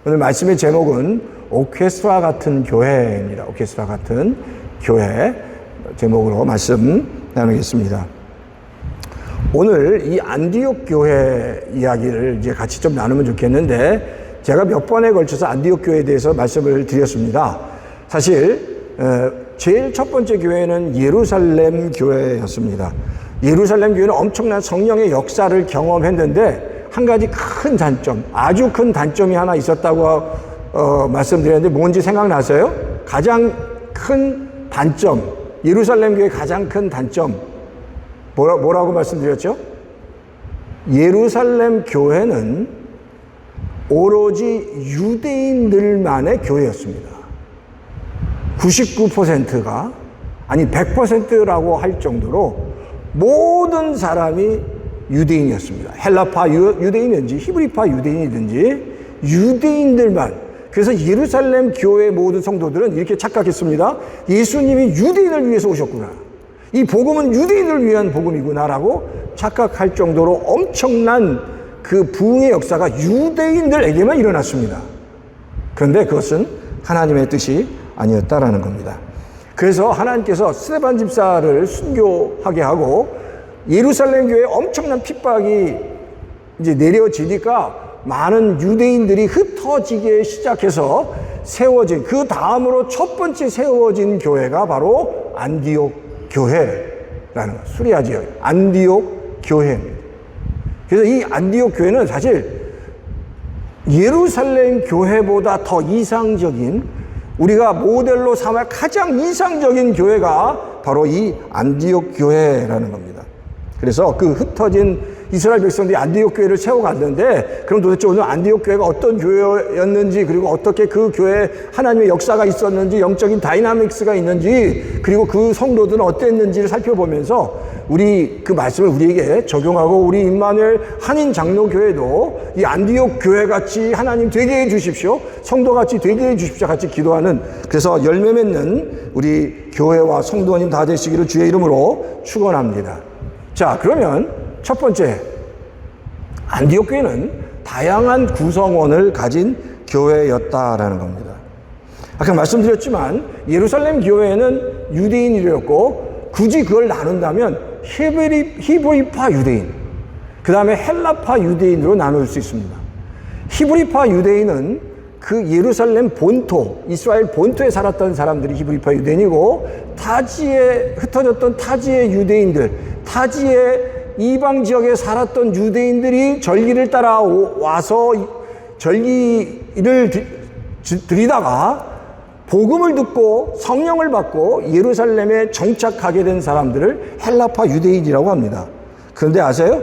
오늘 말씀의 제목은 오케스트라 같은 교회입니다. 오케스트라 같은 교회 제목으로 말씀 나누겠습니다. 오늘 이 안디옥 교회 이야기를 이제 같이 좀 나누면 좋겠는데, 제가 몇 번에 걸쳐서 안디옥 교회에 대해서 말씀을 드렸습니다. 사실 제일 첫 번째 교회는 예루살렘 교회였습니다. 예루살렘 교회는 엄청난 성령의 역사를 경험했는데 한 가지 큰 단점, 아주 큰 단점이 하나 있었다고 말씀드렸는데 뭔지 생각나세요? 가장 큰 단점, 예루살렘 교회의 가장 큰 단점 뭐라고 말씀드렸죠? 예루살렘 교회는 오로지 유대인들만의 교회였습니다. 99%가 아니 100%라고 할 정도로 모든 사람이 유대인이었습니다. 헬라파 유대인이든지 히브리파 유대인이든지 유대인들만. 그래서 예루살렘 교회 모든 성도들은 이렇게 착각했습니다. 예수님이 유대인을 위해서 오셨구나, 이 복음은 유대인을 위한 복음이구나라고 착각할 정도로 엄청난 그 부흥의 역사가 유대인들에게만 일어났습니다. 그런데 그것은 하나님의 뜻이 아니었다라는 겁니다. 그래서 하나님께서 스데반 집사를 순교하게 하고 예루살렘 교회에 엄청난 핍박이 이제 내려지니까 많은 유대인들이 흩어지게 시작해서 세워진, 그 다음으로 첫 번째 세워진 교회가 바로 안디옥 교회라는 것, 수리아 지역 안디옥 교회입니다. 그래서 이 안디옥 교회는 사실 예루살렘 교회보다 더 이상적인, 우리가 모델로 삼을 가장 이상적인 교회가 바로 이 안디옥 교회라는 겁니다. 그래서 그 흩어진 이스라엘 백성들이 안디옥 교회를 세워갔는데, 그럼 도대체 오늘 안디옥 교회가 어떤 교회였는지, 그리고 어떻게 그 교회에 하나님의 역사가 있었는지, 영적인 다이나믹스가 있는지, 그리고 그 성도들은 어땠는지를 살펴보면서 우리 그 말씀을 우리에게 적용하고, 우리 임마누엘 한인 장로교회도 이 안디옥 교회같이 하나님 되게 해 주십시오, 성도같이 되게 해 주십시오 같이 기도하는, 그래서 열매 맺는 우리 교회와 성도님 다 되시기를 주의 이름으로 축원합니다. 자, 그러면 첫 번째, 안디옥 교회는 다양한 구성원을 가진 교회였다라는 겁니다. 아까 말씀드렸지만 예루살렘 교회는 유대인이었고, 굳이 그걸 나눈다면 히브리파 유대인, 그 다음에 헬라파 유대인으로 나눌 수 있습니다. 히브리파 유대인은 그 예루살렘 본토, 이스라엘 본토에 살았던 사람들이 히브리파 유대인이고, 타지에 흩어졌던 타지의 유대인들, 타지의 이방 지역에 살았던 유대인들이 절기를 따라 와서 절기를 드리다가 복음을 듣고 성령을 받고 예루살렘에 정착하게 된 사람들을 헬라파 유대인이라고 합니다. 그런데 아세요?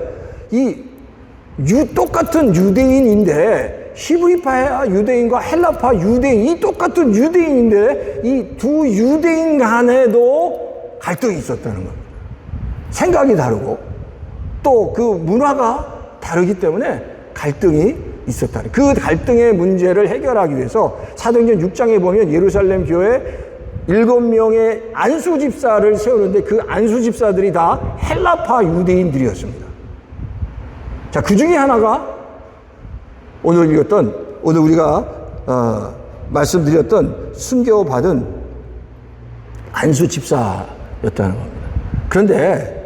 똑같은 유대인인데, 히브리파 유대인과 헬라파 유대인, 이 똑같은 유대인인데 이 두 유대인 간에도 갈등이 있었다는 겁니다. 생각이 다르고 또 그 문화가 다르기 때문에 갈등이 있었다는, 그 갈등의 문제를 해결하기 위해서 사도행전 6장에 보면 예루살렘 교회 7명의 안수 집사를 세우는데 그 안수 집사들이 다 헬라파 유대인들이었습니다. 자, 그 중에 하나가 오늘 우리가 말씀드렸던 순교받은 안수 집사였다는 겁니다. 그런데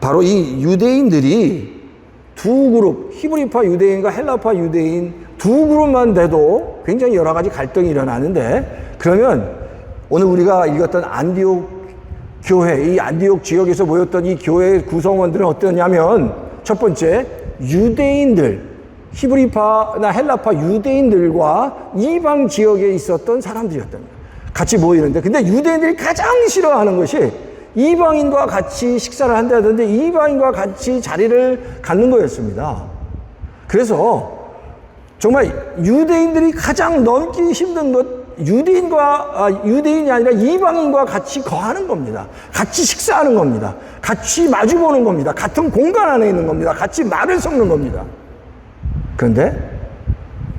바로 이 유대인들이 두 그룹, 히브리파 유대인과 헬라파 유대인 두 그룹만 돼도 굉장히 여러 가지 갈등이 일어나는데, 그러면 오늘 우리가 읽었던 안디옥 교회, 이 안디옥 지역에서 모였던 이 교회의 구성원들은 어떠냐면, 첫 번째, 유대인들, 히브리파나 헬라파 유대인들과 이방 지역에 있었던 사람들이었답니다. 같이 모이는데, 근데 유대인들이 가장 싫어하는 것이 이방인과 같이 식사를 한다던데 이방인과 같이 자리를 갖는 거였습니다. 그래서 정말 유대인들이 가장 넘기 힘든 것, 유대인이 아니라 이방인과 같이 거하는 겁니다. 같이 식사하는 겁니다. 같이 마주보는 겁니다. 같은 공간 안에 있는 겁니다. 같이 말을 섞는 겁니다. 그런데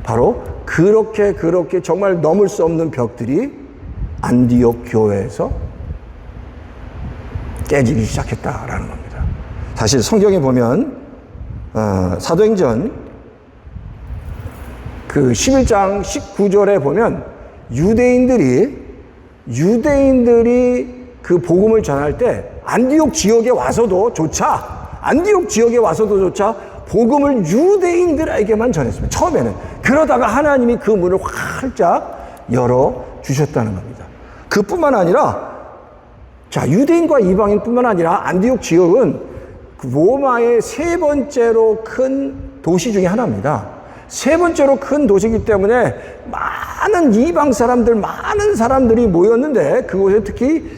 바로 그렇게 정말 넘을 수 없는 벽들이 안디옥 교회에서 깨지기 시작했다라는 겁니다. 사실 성경에 보면 사도행전 그 11장 19절에 보면 유대인들이 그 복음을 전할 때 안디옥 지역에 와서도 조차 복음을 유대인들에게만 전했습니다. 처음에는. 그러다가 하나님이 그 문을 활짝 열어주셨다는 겁니다. 그뿐만 아니라 유대인과 이방인뿐만 아니라 안디옥 지역은 로마의 세 번째로 큰 도시 중에 하나입니다. 세 번째로 큰 도시이기 때문에 많은 이방 사람들, 많은 사람들이 모였는데 그곳에 특히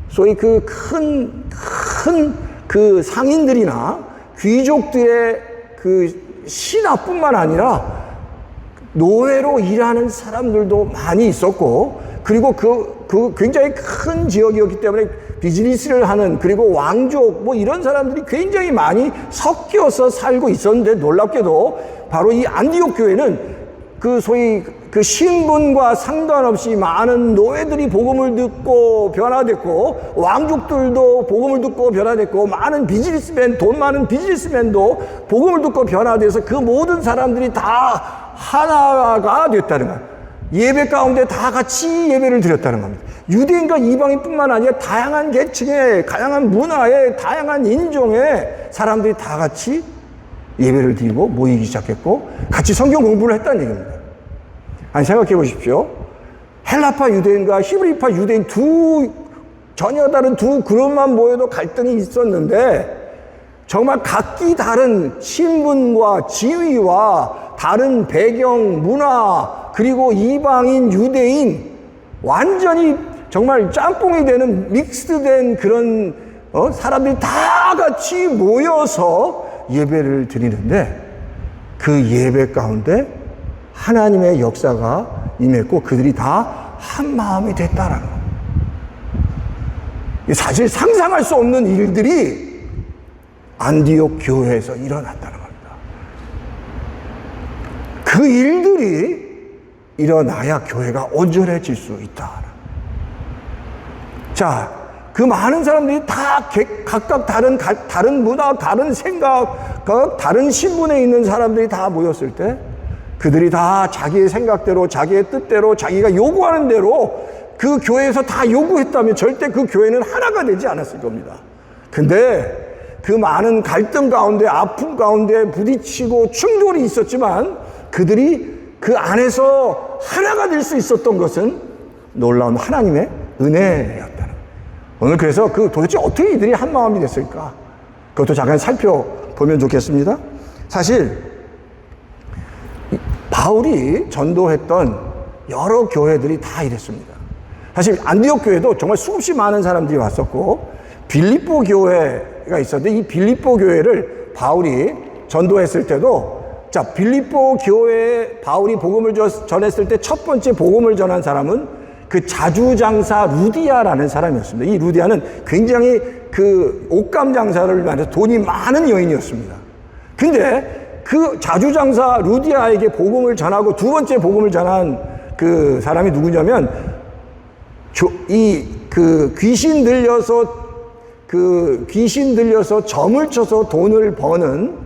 소위 그 큰 상인들이나 귀족들의 그 신하뿐만 아니라 노예로 일하는 사람들도 많이 있었고, 그리고 그 굉장히 큰 지역이었기 때문에 비즈니스를 하는, 그리고 왕족 이런 사람들이 굉장히 많이 섞여서 살고 있었는데, 놀랍게도 바로 이 안디옥 교회는 그 소위 그 신분과 상관없이 많은 노예들이 복음을 듣고 변화됐고, 왕족들도 복음을 듣고 변화됐고, 많은 비즈니스맨, 돈 많은 비즈니스맨도 복음을 듣고 변화돼서 그 모든 사람들이 다 하나가 됐다는 거예요. 예배 가운데 다 같이 예배를 드렸다는 겁니다. 유대인과 이방인뿐만 아니라 다양한 계층의, 다양한 문화의, 다양한 인종의 사람들이 다 같이 예배를 드리고 모이기 시작했고, 같이 성경 공부를 했다는 얘기입니다. 아니, 생각해 보십시오. 헬라파 유대인과 히브리파 유대인 전혀 다른 두 그룹만 모여도 갈등이 있었는데, 정말 각기 다른 신분과 지위와 다른 배경, 문화, 그리고 이방인, 유대인, 완전히 정말 짬뽕이 되는 믹스된 그런 사람들이 다 같이 모여서 예배를 드리는데, 그 예배 가운데 하나님의 역사가 임했고 그들이 다 한 마음이 됐다라는 겁니다. 사실 상상할 수 없는 일들이 안디옥 교회에서 일어났다는 겁니다. 그 일들이 일어나야 교회가 온전해질 수 있다. 자, 그 많은 사람들이 다 각각 다른 문화, 다른 생각, 다른 신분에 있는 사람들이 다 모였을 때, 그들이 다 자기의 생각대로, 자기의 뜻대로, 자기가 요구하는 대로 그 교회에서 다 요구했다면 절대 그 교회는 하나가 되지 않았을 겁니다. 근데 그 많은 갈등 가운데, 아픔 가운데 부딪히고 충돌이 있었지만 그들이 그 안에서 하나가 될 수 있었던 것은 놀라운 하나님의 은혜였다는 거예요. 오늘 그래서 도대체 어떻게 이들이 한 마음이 됐을까? 그것도 잠깐 살펴보면 좋겠습니다. 사실 바울이 전도했던 여러 교회들이 다 이랬습니다. 사실 안디옥 교회도 정말 수없이 많은 사람들이 왔었고, 빌립보 교회가 있었는데, 이 빌립보 교회를 바울이 전도했을 때도, 빌립보 교회에 바울이 복음을 전했을 때 첫 번째 복음을 전한 사람은 그 자주장사 루디아라는 사람이었습니다. 이 루디아는 굉장히 그 옷감 장사를 하면서 돈이 많은 여인이었습니다. 근데 그 자주장사 루디아에게 복음을 전하고 두 번째 복음을 전한 그 사람이 누구냐면, 귀신 들려서 점을 쳐서 돈을 버는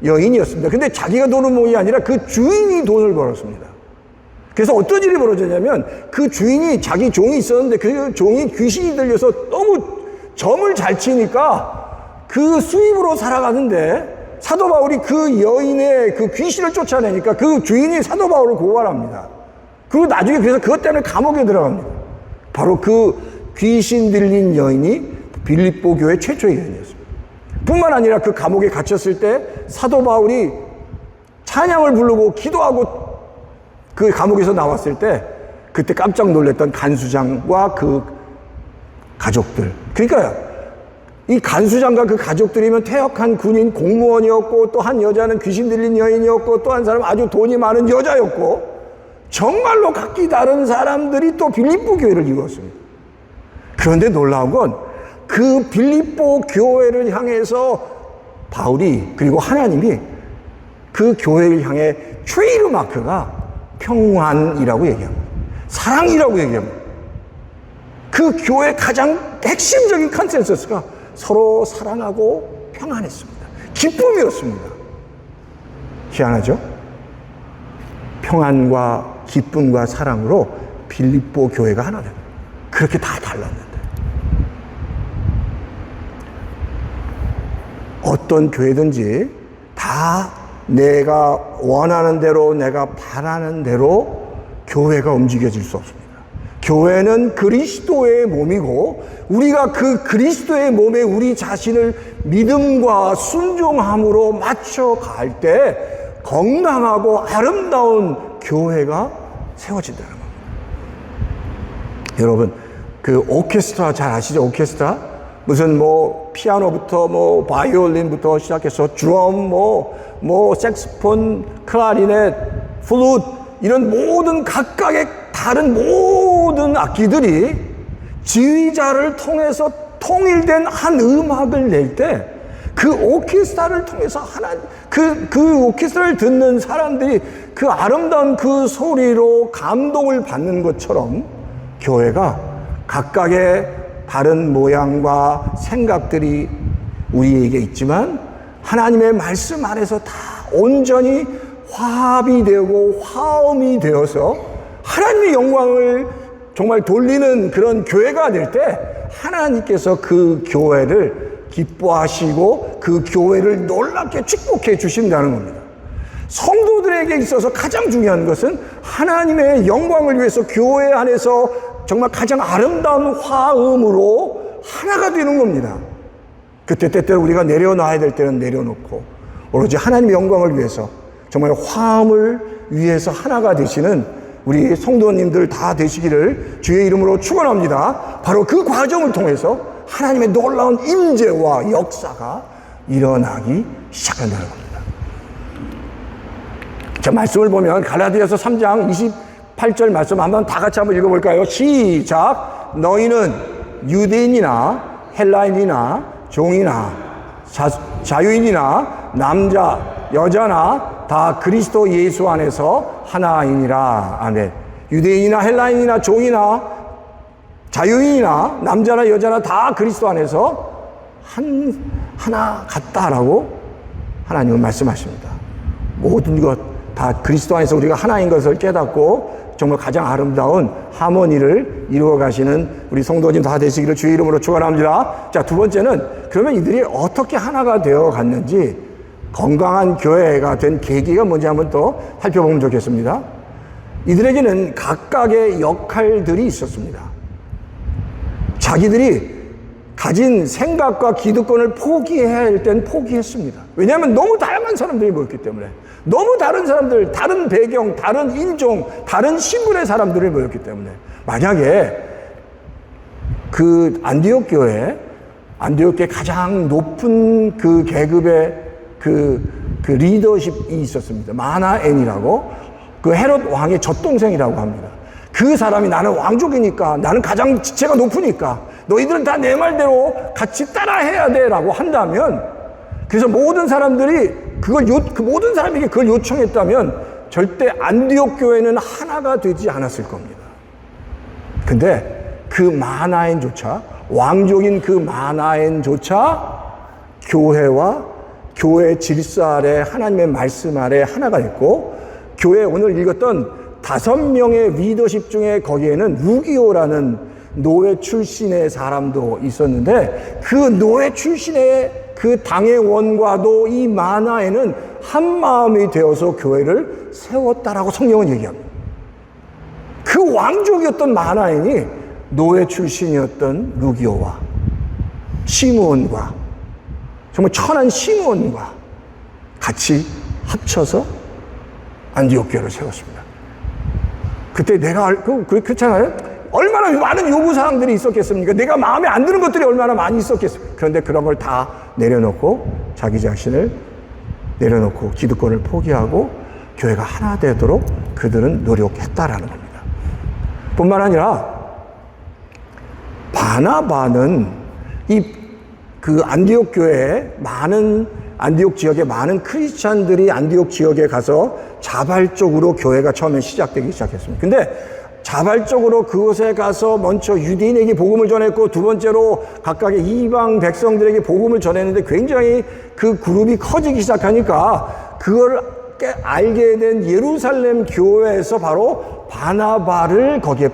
여인이었습니다. 근데 자기가 돈을 모이 아니라 그 주인이 돈을 벌었습니다. 그래서 어떤 일이 벌어졌냐면, 그 주인이, 자기 종이 있었는데 그 종이 귀신이 들려서 너무 점을 잘 치니까 그 수입으로 살아가는데, 사도 바울이 그 여인의 그 귀신을 쫓아내니까 그 주인이 사도 바울을 고발합니다. 그리고 나중에 그래서 그것 때문에 감옥에 들어갑니다. 바로 그 귀신 들린 여인이 빌립보 교회 최초의 여인이었습니다. 뿐만 아니라 그 감옥에 갇혔을 때 사도 바울이 찬양을 부르고 기도하고 그 감옥에서 나왔을 때 그때 깜짝 놀랐던 간수장과 그 가족들, 그러니까 이 간수장과 그 가족들이면 퇴역한 군인 공무원이었고, 또 한 여자는 귀신 들린 여인이었고, 또 한 사람은 아주 돈이 많은 여자였고, 정말로 각기 다른 사람들이 또 빌립보 교회를 이루었습니다. 그런데 놀라운 건 그 빌립보 교회를 향해서 바울이, 그리고 하나님이 그 교회를 향해 트레이드 마크가 평안이라고 얘기합니다. 사랑이라고 얘기합니다. 그 교회의 가장 핵심적인 컨센서스가 서로 사랑하고 평안했습니다. 기쁨이었습니다. 희한하죠? 평안과 기쁨과 사랑으로 빌립보 교회가 하나 됩니다. 그렇게 다 달랐는데 어떤 교회든지 다 내가 원하는 대로 내가 바라는 대로 교회가 움직여질 수 없습니다. 교회는 그리스도의 몸이고 우리가 그 그리스도의 몸에 우리 자신을 믿음과 순종함으로 맞춰갈 때 건강하고 아름다운 교회가 세워진다는 겁니다. 여러분, 그 오케스트라 잘 아시죠? 오케스트라? 무슨 피아노부터 바이올린부터 시작해서 드럼, 색스폰, 클라리넷, 플루트 이런 모든 각각의 다른 모든 악기들이 지휘자를 통해서 통일된 한 음악을 낼 때 그 오케스트라를 통해서 그 오케스트라를 듣는 사람들이 그 아름다운 그 소리로 감동을 받는 것처럼 교회가 각각의 다른 모양과 생각들이 우리에게 있지만 하나님의 말씀 안에서 다 온전히 화합이 되고 화음이 되어서 하나님의 영광을 정말 돌리는 그런 교회가 될 때 하나님께서 그 교회를 기뻐하시고 그 교회를 놀랍게 축복해 주신다는 겁니다. 성도들에게 있어서 가장 중요한 것은 하나님의 영광을 위해서 교회 안에서 정말 가장 아름다운 화음으로 하나가 되는 겁니다. 그때 때때로 우리가 내려놔야 될 때는 내려놓고 오로지 하나님의 영광을 위해서 정말 화음을 위해서 하나가 되시는 우리 성도님들 다 되시기를 주의 이름으로 축원합니다. 바로 그 과정을 통해서 하나님의 놀라운 임재와 역사가 일어나기 시작한다는 겁니다. 자, 말씀을 보면 갈라디아서 3장 28절 말씀 한번 다 같이 한번 읽어볼까요? 시작. 너희는 유대인이나 헬라인이나 종이나 자유인이나 남자 여자나 다 그리스도 예수 안에서 하나이니라. 아멘. 유대인이나 헬라인이나 종이나 자유인이나 남자나 여자나 다 그리스도 안에서 하나 같다라고 하나님은 말씀하십니다. 모든 것 다 그리스도 안에서 우리가 하나인 것을 깨닫고 정말 가장 아름다운 하모니를 이루어 가시는 우리 성도님 다 되시기를 주의 이름으로 축원합니다. 자, 두 번째는 그러면 이들이 어떻게 하나가 되어 갔는지 건강한 교회가 된 계기가 뭔지 한번 또 살펴보면 좋겠습니다. 이들에게는 각각의 역할들이 있었습니다. 자기들이 가진 생각과 기득권을 포기해야 할 땐 포기했습니다. 왜냐하면 너무 다양한 사람들이 모였기 때문에, 너무 다른 사람들, 다른 배경, 다른 인종, 다른 신분의 사람들이 모였기 때문에, 만약에 그 안디옥 교회 가장 높은 그 계급의 그 리더십이 있었습니다. 마나엔이라고, 그 헤롯 왕의 젖동생이라고 합니다. 그 사람이 나는 왕족이니까, 나는 가장 지체가 높으니까 너희들은 다 내 말대로 같이 따라해야 돼 라고 한다면, 그래서 모든 사람들이 모든 사람에게 그걸 요청했다면 절대 안디옥 교회는 하나가 되지 않았을 겁니다. 근데 그 마나엔조차, 왕족인 그 마나엔조차 교회와 교회 질서 아래 하나님의 말씀 아래 하나가 됐고, 교회 오늘 읽었던 5명의 리더십 중에 거기에는 루기오라는 노예 출신의 사람도 있었는데, 그 노예 출신의 그 당회원과도 이 마나에는 한 마음이 되어서 교회를 세웠다라고 성경은 얘기합니다. 그 왕족이었던 마나엔이 노예 출신이었던 루기오와 시므온과 정말 천한 시므온과 같이 합쳐서 안디옥 교회를 세웠습니다. 그때 내가 그렇잖아요. 얼마나 많은 요구사항들이 있었겠습니까? 내가 마음에 안 드는 것들이 얼마나 많이 있었겠습니까? 그런데 그런 걸 다 내려놓고 자기 자신을 내려놓고 기득권을 포기하고 교회가 하나 되도록 그들은 노력했다라는 겁니다. 뿐만 아니라 바나바는 그 안디옥 교회에 안디옥 지역에 많은 크리스찬들이 안디옥 지역에 가서 자발적으로 교회가 처음에 시작되기 시작했습니다. 근데 자발적으로 그곳에 가서 먼저 유대인에게 복음을 전했고, 두 번째로 각각의 이방 백성들에게 복음을 전했는데 굉장히 그 그룹이 커지기 시작하니까 그걸 알게 된 예루살렘 교회에서 바로 바나바를 거기에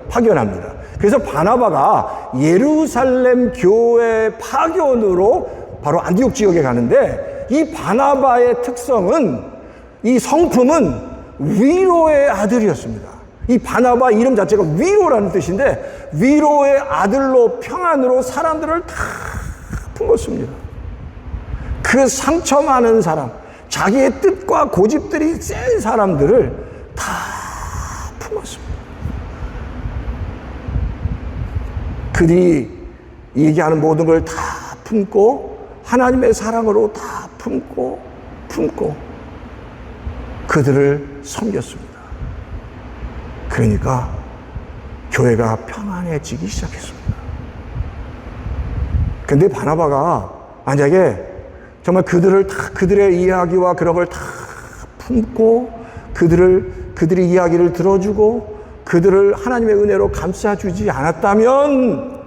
파견합니다. 그래서 바나바가 예루살렘 교회 파견으로 바로 안디옥 지역에 가는데, 이 바나바의 특성은, 이 성품은 위로의 아들이었습니다. 이 바나바 이름 자체가 위로라는 뜻인데, 위로의 아들로 평안으로 사람들을 다 품었습니다. 그 상처 많은 사람, 자기의 뜻과 고집들이 센 사람들을 다 품었습니다. 그들이 얘기하는 모든 걸 다 품고 하나님의 사랑으로 다 품고 그들을 섬겼습니다. 그러니까 교회가 평안해지기 시작했습니다. 근데 바나바가 만약에 정말 그들의 이야기와 그런 걸 다 품고 그들의 이야기를 들어주고 그들을 하나님의 은혜로 감싸주지 않았다면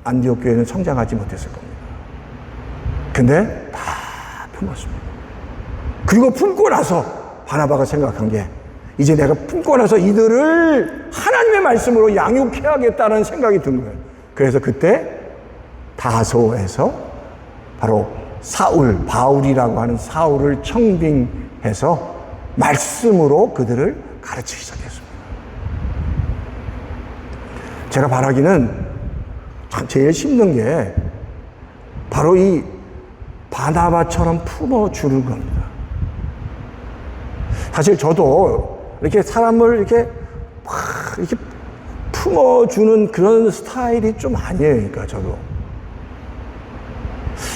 안디옥 교회는 성장하지 못했을 겁니다. 근데 다 품었습니다. 그리고 품고 나서 바나바가 생각한 게, 이제 내가 품고 나서 이들을 하나님의 말씀으로 양육해야겠다는 생각이 든 거예요. 그래서 그때 다소에서 바로 바울이라고 하는 사울을 청빙해서 말씀으로 그들을 가르치기 시작했습니다. 제가 바라기는 제일 힘든 게 바로 이 바나바처럼 품어주는 겁니다. 사실 저도 이렇게 사람을 이렇게 품어주는 그런 스타일이 좀 아니에요. 그러니까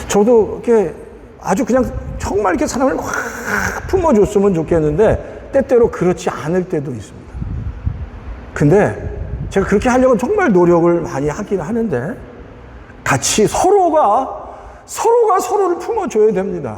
저도 이렇게 아주 그냥 정말 이렇게 사람을 확 품어줬으면 좋겠는데 때때로 그렇지 않을 때도 있습니다. 근데 제가 그렇게 하려고 정말 노력을 많이 하긴 하는데, 같이 서로가 서로를 품어줘야 됩니다.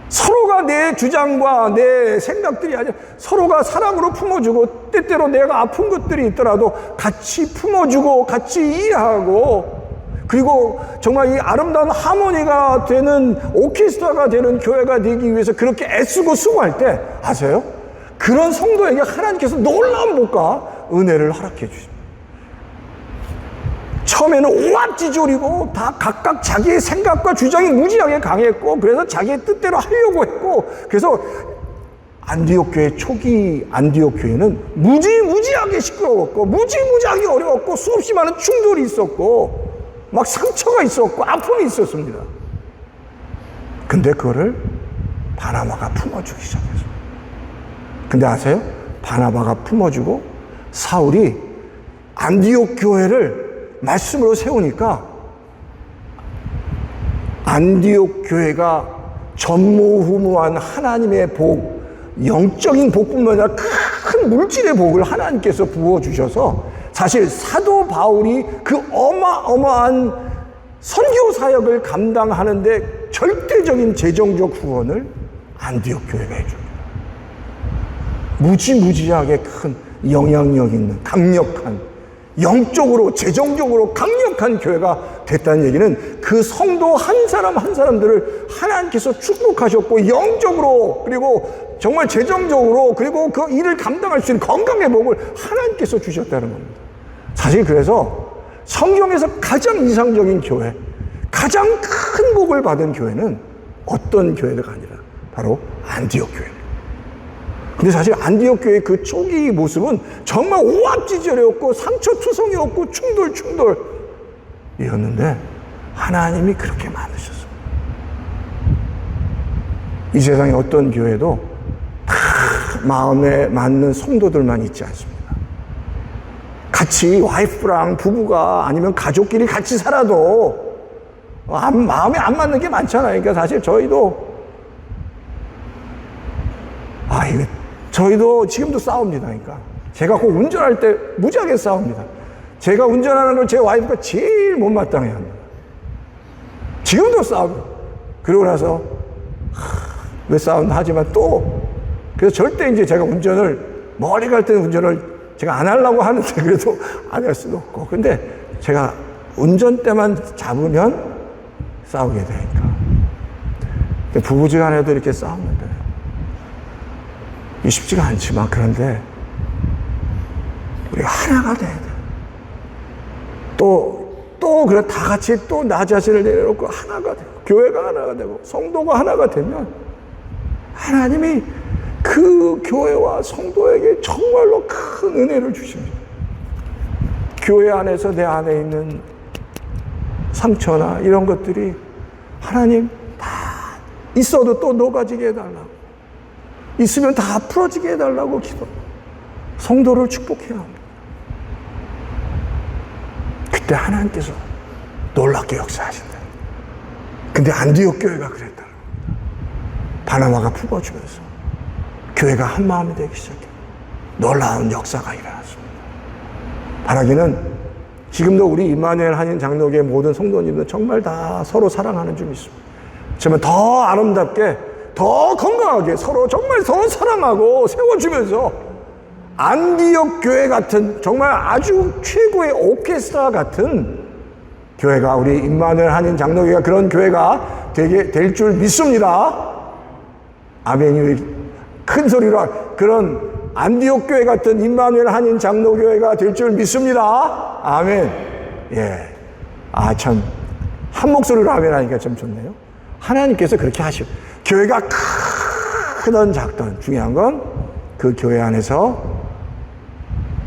서로가 내 주장과 내 생각들이 아니라 서로가 사랑으로 품어주고, 때때로 내가 아픈 것들이 있더라도 같이 품어주고 같이 이해하고, 그리고 정말 이 아름다운 하모니가 되는, 오케스트라가 되는 교회가 되기 위해서 그렇게 애쓰고 수고할 때 아세요? 그런 성도에게 하나님께서 놀라운 복과 은혜를 허락해 주십니다. 처음에는 오합지졸이고 다 각각 자기의 생각과 주장이 무지하게 강했고, 그래서 자기의 뜻대로 하려고 했고, 그래서 안디옥 교회 초기 안디옥 교회는 무지하게 시끄러웠고 무지하게 어려웠고 수없이 많은 충돌이 있었고 막 상처가 있었고 아픔이 있었습니다. 근데 그거를 바나바가 품어주기 시작했어요. 근데 아세요? 바나바가 품어주고 사울이 안디옥 교회를 말씀으로 세우니까 안디옥 교회가 전무후무한 하나님의 복, 영적인 복뿐만 아니라 큰 물질의 복을 하나님께서 부어주셔서 사실 사도 바울이 그 어마어마한 선교 사역을 감당하는데 절대적인 재정적 후원을 안디옥 교회가 해줍니다. 무지무지하게 큰 영향력 있는 강력한, 영적으로 재정적으로 강력한 교회가 됐다는 얘기는 그 성도 한 사람 한 사람들을 하나님께서 축복하셨고 영적으로 그리고 정말 재정적으로 그리고 그 일을 감당할 수 있는 건강의 복을 하나님께서 주셨다는 겁니다. 사실 그래서 성경에서 가장 이상적인 교회, 가장 큰 복을 받은 교회는 어떤 교회가 아니라 바로 안디옥 교회입니다. 근데 사실 안디옥 교회의 그 초기 모습은 정말 오합지졸이었고 상처투성이었고 충돌이었는데 하나님이 그렇게 만드셨습니다. 이 세상에 어떤 교회도 다 마음에 맞는 성도들만 있지 않습니다. 같이 와이프랑 부부가 아니면 가족끼리 같이 살아도 마음에 안 맞는 게 많잖아요. 그러니까 사실 저희도 저희도 지금도 싸웁니다. 그러니까 제가 꼭 운전할 때 무지하게 싸웁니다. 제가 운전하는 걸 제 와이프가 제일 못마땅해 합니다. 지금도 싸웁니다. 그러고 나서 왜 싸운다 하지만 또 그래서 절대 이제 제가 운전을 멀리 갈 때는 운전을 제가 안 하려고 하는데 그래도 안 할 수도 없고, 근데 제가 운전대만 잡으면 싸우게 되니까 부부지간에도 이렇게 싸우는데 쉽지가 않지만, 그런데 우리가 하나가 돼야 돼. 그래, 다 같이 또 나 자신을 내려놓고 하나가 되고, 교회가 하나가 되고, 성도가 하나가 되면, 하나님이 그 교회와 성도에게 정말로 큰 은혜를 주십니다. 교회 안에서 내 안에 있는 상처나 이런 것들이 하나님 다 있어도 또 녹아지게 해달라고, 있으면 다 풀어지게 해달라고 성도를 축복해야 합니다. 그때 하나님께서 놀랍게 역사하신다. 근데 안디옥 교회가 그랬다는 겁니다. 바나바가 품어주면서 교회가 한 마음이 되기 시작해요. 놀라운 역사가 일어났습니다. 바라기는 지금도 우리 임마누엘 한인 장로교회 모든 성도님들 정말 다 서로 사랑하는 줄 믿습니다. 정말 더 아름답게, 더 건강하게 서로 정말 서로 사랑하고 세워주면서 안디옥 교회 같은 정말 아주 최고의 오케스트라 같은 교회가, 우리 임마누엘 한인 장로교회가 그런 교회가 될 줄 믿습니다. 아멘이 큰 소리로, 그런 안디옥 교회 같은 임마누엘 한인 장로교회가 될 줄 믿습니다. 아멘. 예. 참 한 목소리로 아멘 하니까 참 좋네요. 하나님께서 그렇게 하시고, 교회가 크든 작든 중요한 건 그 교회 안에서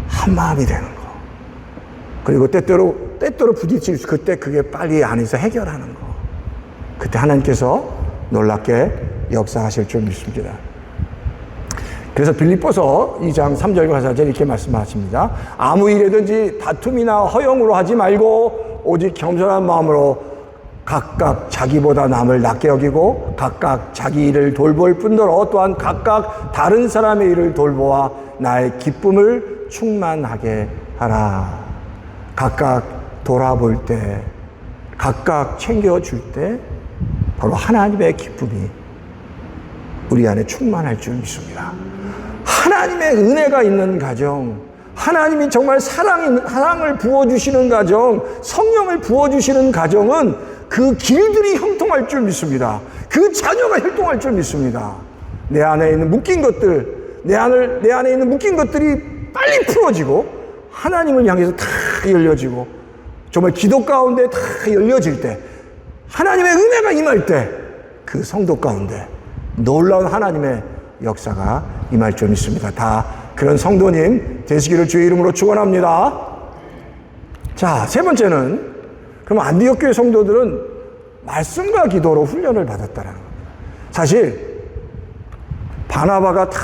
한 마음이 되는 거. 그리고 때때로 부딪힐 수, 그때 그게 빨리 안에서 해결하는 거. 그때 하나님께서 놀랍게 역사하실 줄 믿습니다. 그래서 빌립보서 2장 3절과 4절 이렇게 말씀하십니다. 아무 일에든지 다툼이나 허영으로 하지 말고 오직 겸손한 마음으로 각각 자기보다 남을 낮게 여기고 각각 자기 일을 돌볼 뿐더러 또한 각각 다른 사람의 일을 돌보아 나의 기쁨을 충만하게 하라. 각각 돌아볼 때, 각각 챙겨줄 때 바로 하나님의 기쁨이 우리 안에 충만할 줄 믿습니다. 하나님의 은혜가 있는 가정, 하나님이 정말 사랑을 부어주시는 가정, 성령을 부어주시는 가정은 그 길들이 형통할 줄 믿습니다. 그 자녀가 형통할 줄 믿습니다. 내 안에 있는 묶인 것들, 내 안에 있는 묶인 것들이 빨리 풀어지고 하나님을 향해서 다 열려지고, 정말 기도 가운데 다 열려질 때, 하나님의 은혜가 임할 때 그 성도 가운데 놀라운 하나님의 역사가 임할 줄 믿습니다. 다 그런 성도님 되시기를 주의 이름으로 축원합니다. 자, 세 번째는, 그럼 안디옥 교회 성도들은 말씀과 기도로 훈련을 받았다라는 겁니다. 사실 바나바가 다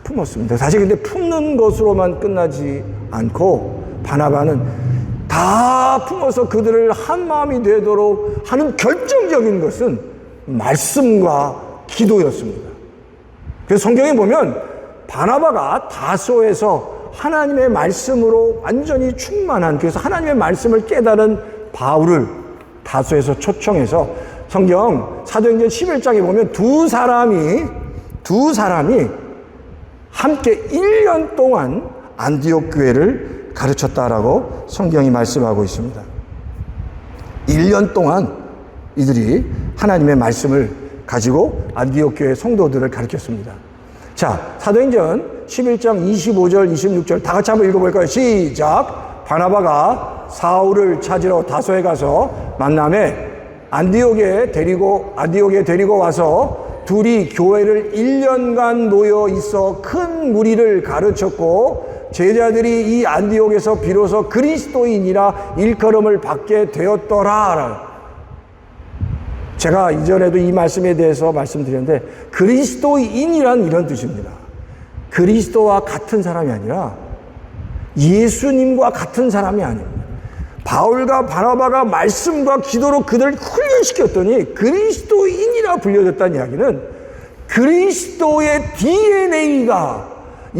품었습니다. 사실 근데 품는 것으로만 끝나지 않고 바나바는 다 품어서 그들을 한 마음이 되도록 하는 결정적인 것은 말씀과 기도였습니다. 그래서 성경에 보면 바나바가 다소에서 하나님의 말씀으로 완전히 충만한, 그래서 하나님의 말씀을 깨달은 바울을 다소에서 초청해서, 성경 사도행전 11장에 보면 두 사람이 함께 1년 동안 안디옥 교회를 가르쳤다라고 성경이 말씀하고 있습니다. 1년 동안 이들이 하나님의 말씀을 가지고 안디옥 교회 성도들을 가르쳤습니다. 자, 사도행전 11장 25절, 26절 다 같이 한번 읽어볼까요? 시작! 바나바가 사울을 찾으러 다소에 가서 만남에 안디옥에 데리고 와서 둘이 교회를 1년간 모여 있어 큰 무리를 가르쳤고, 제자들이 이 안디옥에서 비로소 그리스도인이라 일컬음을 받게 되었더라. 제가 이전에도 이 말씀에 대해서 말씀드렸는데, 그리스도인이란 이런 뜻입니다. 그리스도와 같은 사람이 아니라 예수님과 같은 사람이 아닙니다. 바울과 바나바가 말씀과 기도로 그들을 훈련시켰더니 그리스도인이라 불려졌다는 이야기는 그리스도의 DNA가,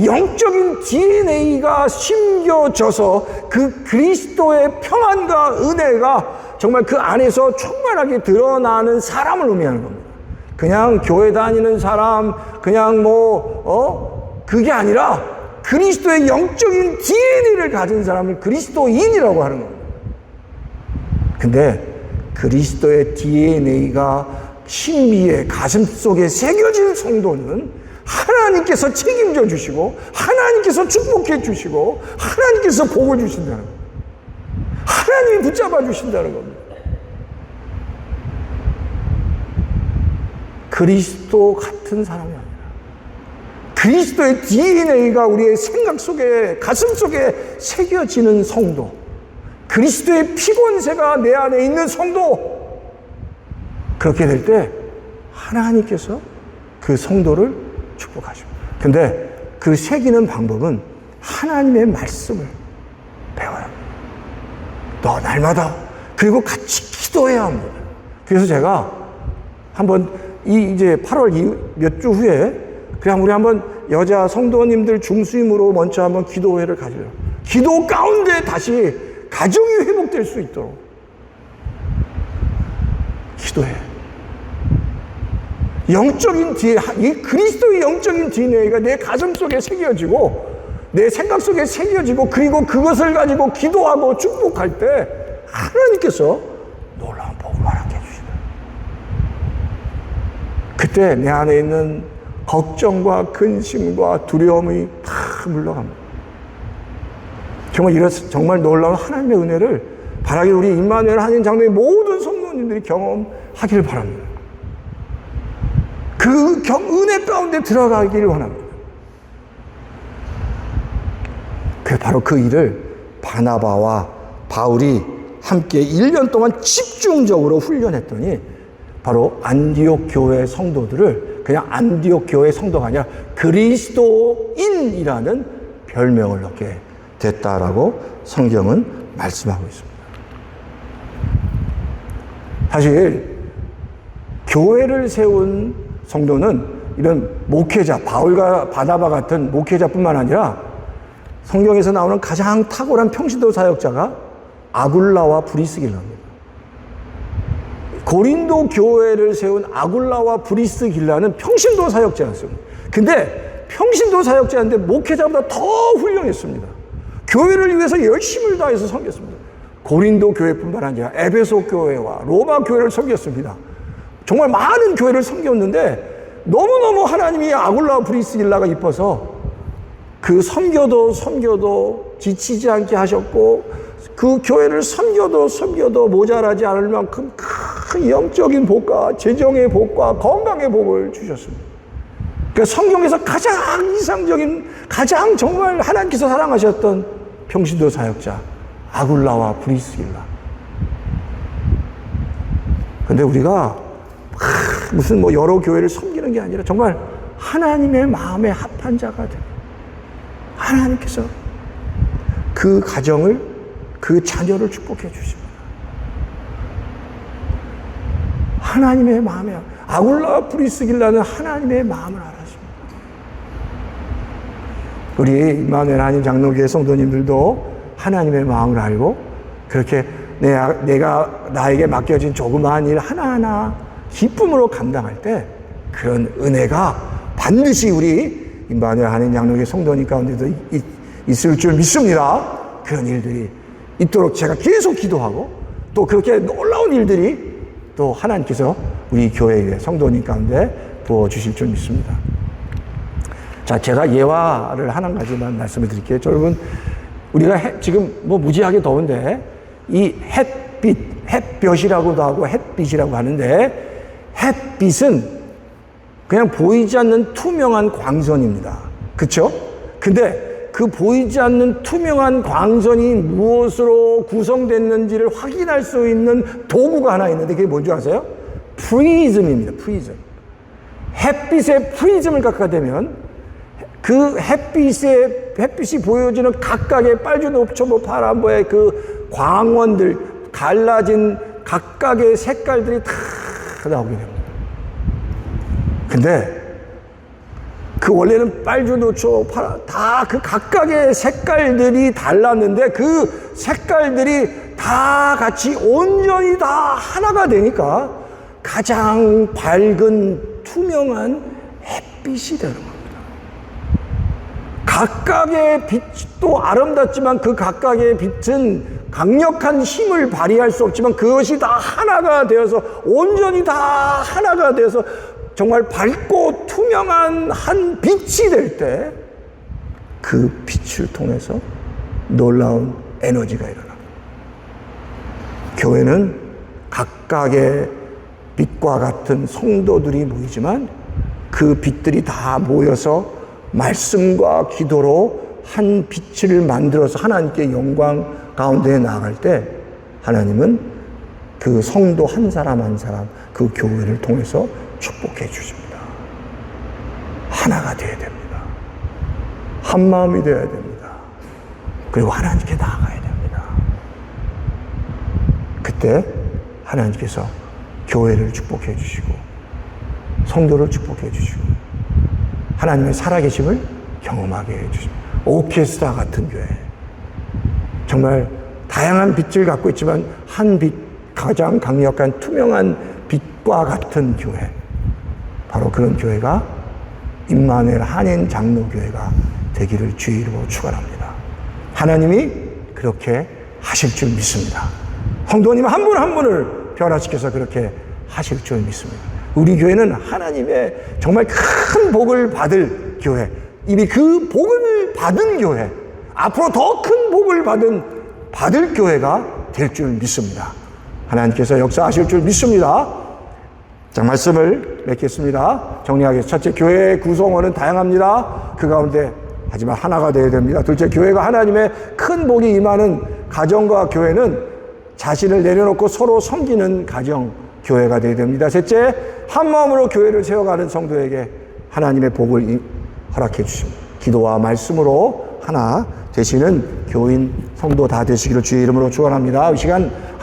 영적인 DNA가 심겨져서 그 그리스도의 평안과 은혜가 정말 그 안에서 충만하게 드러나는 사람을 의미하는 겁니다. 그냥 교회 다니는 사람, 그냥 그게 아니라 그리스도의 영적인 DNA를 가진 사람을 그리스도인이라고 하는 겁니다. 근데 그리스도의 DNA가 신비의 가슴 속에 새겨진 성도는 하나님께서 책임져 주시고 하나님께서 축복해 주시고 하나님께서 복을 주신다는 겁니다. 하나님이 붙잡아 주신다는 겁니다. 그리스도 같은 사람이 아니라 그리스도의 DNA가 우리의 생각 속에, 가슴 속에 새겨지는 성도, 그리스도의 피권세가 내 안에 있는 성도, 그렇게 될 때 하나님께서 그 성도를 축복하십니다. 근데 그 새기는 방법은 하나님의 말씀을 배워야 합니다. 너 날마다, 그리고 같이 기도해야 합니다. 그래서 제가 한번 이제 8월 몇 주 후에 그냥 우리 한번 여자 성도님들 중심으로 먼저 한번 기도회를 가지려. 기도 가운데 다시 가정이 회복될 수 있도록 기도해. 영적인 이 그리스도의 영적인 DNA가 내 가슴 속에 새겨지고 내 생각 속에 새겨지고 그리고 그것을 가지고 기도하고 축복할 때 하나님께서 놀라운 복을 허락해 주시다. 그때 내 안에 있는 걱정과 근심과 두려움이 다 물러갑니다. 정말 놀라운 하나님의 은혜를 바라기 우리 임마누엘 한인 장로의 모든 성도님들이 경험하길 바랍니다. 그 은혜 가운데 들어가기를 원합니다. 바로 그 일을 바나바와 바울이 함께 1년 동안 집중적으로 훈련했더니 바로 안디옥 교회 성도들을 그냥 안디옥 교회 성도가 아니라 그리스도인이라는 별명을 얻게 됐다라고 성경은 말씀하고 있습니다. 사실 교회를 세운 성도는 이런 목회자, 바울과 바나바 같은 목회자뿐만 아니라 성경에서 나오는 가장 탁월한 평신도 사역자가 아굴라와 브리스길라입니다. 고린도 교회를 세운 아굴라와 브리스길라는 평신도 사역자였습니다. 근데 평신도 사역자인데 목회자보다 더 훌륭했습니다. 교회를 위해서 열심을 다해서 섬겼습니다. 고린도 교회뿐만 아니라 에베소 교회와 로마 교회를 섬겼습니다. 정말 많은 교회를 섬겼는데 너무너무 하나님이 아굴라와 브리스길라가 이뻐서 그 섬겨도 지치지 않게 하셨고 그 교회를 섬겨도 모자라지 않을 만큼 큰 영적인 복과 재정의 복과 건강의 복을 주셨습니다. 그러니까 성경에서 가장 이상적인, 가장 정말 하나님께서 사랑하셨던 평신도 사역자 아굴라와 브리스길라. 근데 우리가 무슨 여러 교회를 섬기는 게 아니라 정말 하나님의 마음에 합한 자가 되고 하나님께서 그 가정을, 그 자녀를 축복해 주십니다. 하나님의 마음에, 아굴라와 브리스길라는 하나님의 마음을 알았습니다. 우리 임마누엘 한인 장로교회 성도님들도 하나님의 마음을 알고 그렇게 내가 나에게 맡겨진 조그마한 일 하나하나 기쁨으로 감당할 때 그런 은혜가 반드시 우리 임마누엘 한인 장로교회 성도님 가운데도 있을 줄 믿습니다. 그런 일들이 있도록 제가 계속 기도하고 또 그렇게 놀라운 일들이 또 하나님께서 우리 교회의 성도님 가운데 부어주실 줄 믿습니다. 자, 제가 예화를 한 가지만 말씀을 드릴게요. 여러분, 우리가 지금 무지하게 더운데 이 햇볕이라고도 하고 햇빛이라고 하는데 햇빛은 그냥 보이지 않는 투명한 광선입니다. 그렇죠? 근데 그 보이지 않는 투명한 광선이 무엇으로 구성됐는지를 확인할 수 있는 도구가 하나 있는데 그게 뭔지 아세요? 프리즘입니다. 프리즘. 햇빛에 프리즘을 갖게 되면 그 햇빛이 보여지는 각각의 빨주노초 파란보의 그 광원들, 갈라진 각각의 색깔들이 다 나오게 됩니다. 근데 그 원래는 빨주노초 파란 다 그 각각의 색깔들이 달랐는데 그 색깔들이 다 같이 온전히 다 하나가 되니까 가장 밝은 투명한 햇빛이 되는 겁니다. 각각의 빛도 아름답지만 그 각각의 빛은 강력한 힘을 발휘할 수 없지만 그것이 다 하나가 되어서 온전히 다 하나가 되어서 정말 밝고 투명한 한 빛이 될 때 그 빛을 통해서 놀라운 에너지가 일어납니다. 교회는 각각의 빛과 같은 성도들이 모이지만 그 빛들이 다 모여서 말씀과 기도로 한 빛을 만들어서 하나님께 영광 가운데 나아갈 때 하나님은 그 성도 한 사람 한 사람 그 교회를 통해서 축복해 주십니다. 하나가 되어야 됩니다. 한 마음이 되어야 됩니다. 그리고 하나님께 나아가야 됩니다. 그때 하나님께서 교회를 축복해 주시고 성도를 축복해 주시고 하나님의 살아계심을 경험하게 해 주십니다. 오케스트라 같은 교회, 정말 다양한 빛을 갖고 있지만 한 빛, 가장 강력한 투명한 빛과 같은 교회, 바로 그런 교회가 임마누엘 한인 장로교회가 되기를 주의 이름으로 축원합니다. 하나님이 그렇게 하실 줄 믿습니다. 성도님 한 분 한 분을 변화시켜서 그렇게 하실 줄 믿습니다. 우리 교회는 하나님의 정말 큰 복을 받을 교회, 이미 그 복을 받은 교회, 앞으로 더 큰 복을 받을 교회가 될 줄 믿습니다. 하나님께서 역사하실 줄 믿습니다. 자, 말씀을 맺겠습니다. 정리하겠습니다. 첫째, 교회의 구성원은 다양합니다. 그 가운데 하지만 하나가 되어야 됩니다. 둘째, 교회가 하나님의 큰 복이 임하는 가정과 교회는 자신을 내려놓고 서로 섬기는 가정, 교회가 되어야 됩니다. 셋째, 한 마음으로 교회를 세워가는 성도에게 하나님의 복을 허락해 주십니다. 기도와 말씀으로 하나 되시는 교인, 성도 다 되시기를 주의 이름으로 축원합니다. 이 시간